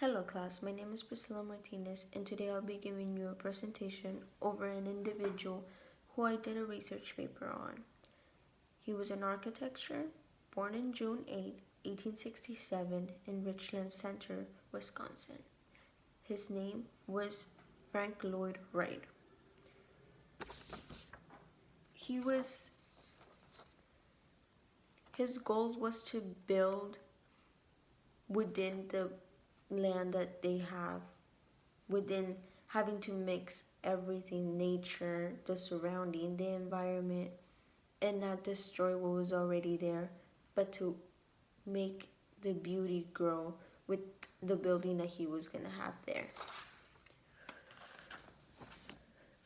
Hello class, my name is Priscilla Martinez and today I'll be giving you a presentation over an individual who I did a research paper on. He was an architecture, born in June 8, 1867 in Richland Center, Wisconsin. His name was Frank Lloyd Wright. His goal was to build within the land that they have, within having to mix everything, nature, the surrounding, the environment, and not destroy what was already there, but to make the beauty grow with the building that he was going to have there.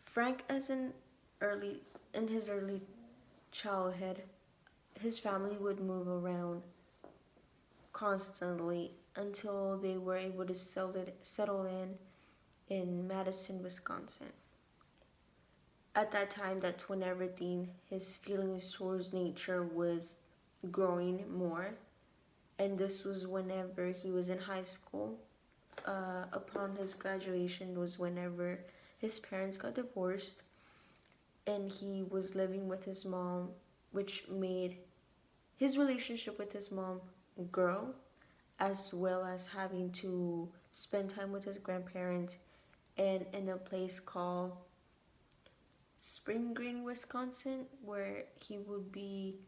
Frank, in his early childhood, his family would move around constantly until they were able to settle in Madison, Wisconsin. At that time, that's when his feelings towards nature was growing more. And this was whenever he was in high school. Upon his graduation was whenever his parents got divorced and he was living with his mom, which made his relationship with his mom grow, as well as having to spend time with his grandparents and in a place called Spring Green, Wisconsin, where he would be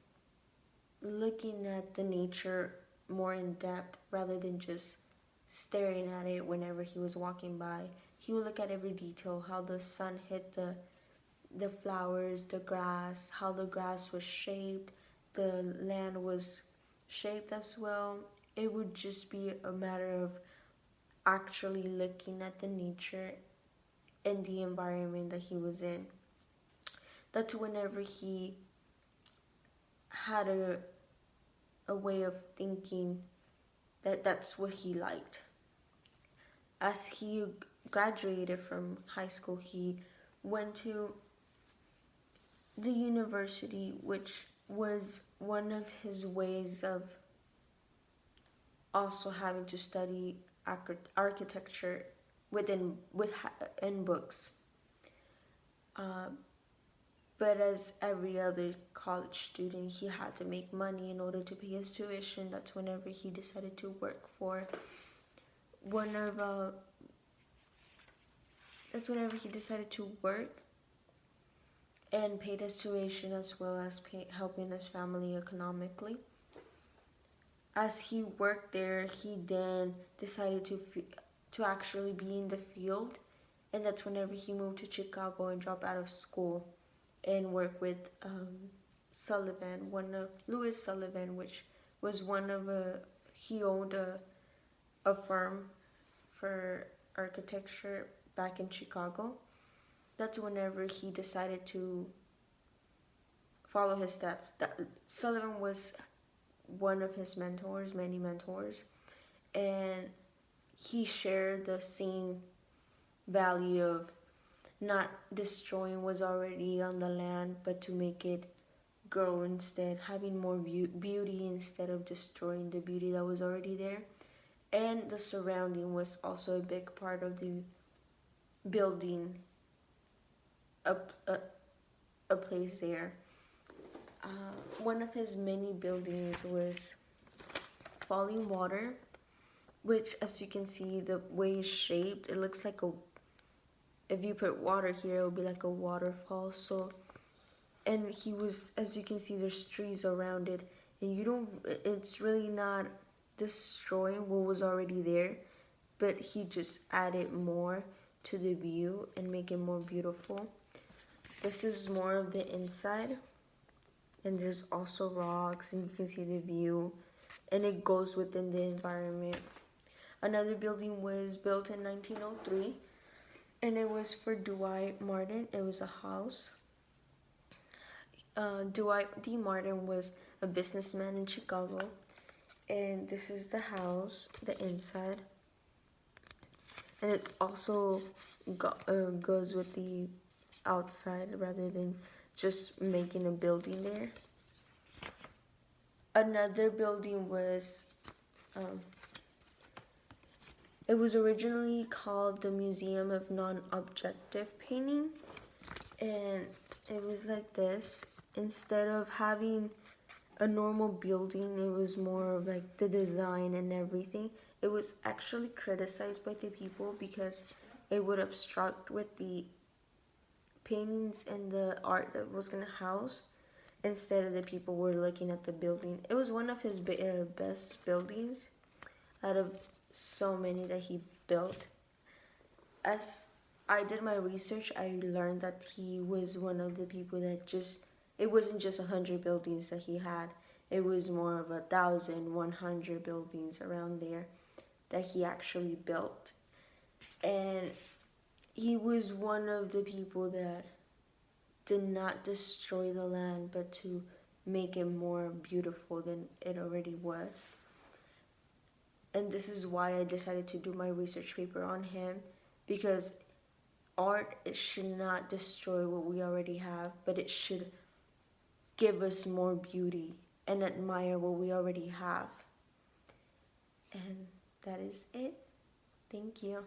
looking at the nature more in depth rather than just staring at it whenever he was walking by. He would look at every detail, how the sun hit the flowers, the grass, how the grass was shaped, the land was shaped as well. It would just be a matter of actually looking at the nature and the environment that he was in. That's whenever he had a way of thinking that's what he liked. As he graduated from high school, he went to the university, which was one of his ways of also having to study architecture in books. But as every other college student, he had to make money in order to pay his tuition. That's whenever he decided to work for that's whenever he decided to work and paid his tuition as well as helping his family economically. As he worked there, he then decided to actually be in the field, and that's whenever he moved to Chicago and dropped out of school and worked with Louis Sullivan, which was he owned a firm for architecture back in Chicago. That's whenever he decided to follow his steps. Sullivan was one of his many mentors, and he shared the same value of not destroying what's already on the land, but to make it grow instead, having more beauty instead of destroying the beauty that was already there. And the surrounding was also a big part of the building a place there. One of his many buildings was Falling Water, which, as you can see, the way it's shaped, it looks like if you put water here, it would be like a waterfall. And as you can see, there's trees around it, and it's really not destroying what was already there, but he just added more to the view and make it more beautiful. This is more of the inside, and there's also rocks, and you can see the view, and it goes within the environment. Another building was built in 1903, and it was for Dwight Martin. It was a house. Dwight D. Martin was a businessman in Chicago, and this is the house, the inside, and it's also goes with the outside rather than just making a building there. Another building was It was originally called the Museum of Non-Objective Painting, and it was like this. Instead of having a normal building, it was more of like the design and everything. It was actually criticized by the people because it would obstruct with the paintings and the art that was gonna house. Instead of the people were looking at the building. It was one of his best buildings out of so many that he built. As I did my research, I learned that he was one of the people that it wasn't just 100 buildings that he had. It was more of 1,100 buildings around there that he actually built. And he was one of the people that did not destroy the land, but to make it more beautiful than it already was. And this is why I decided to do my research paper on him, because art, it should not destroy what we already have, but it should give us more beauty and admire what we already have. And that is it. Thank you.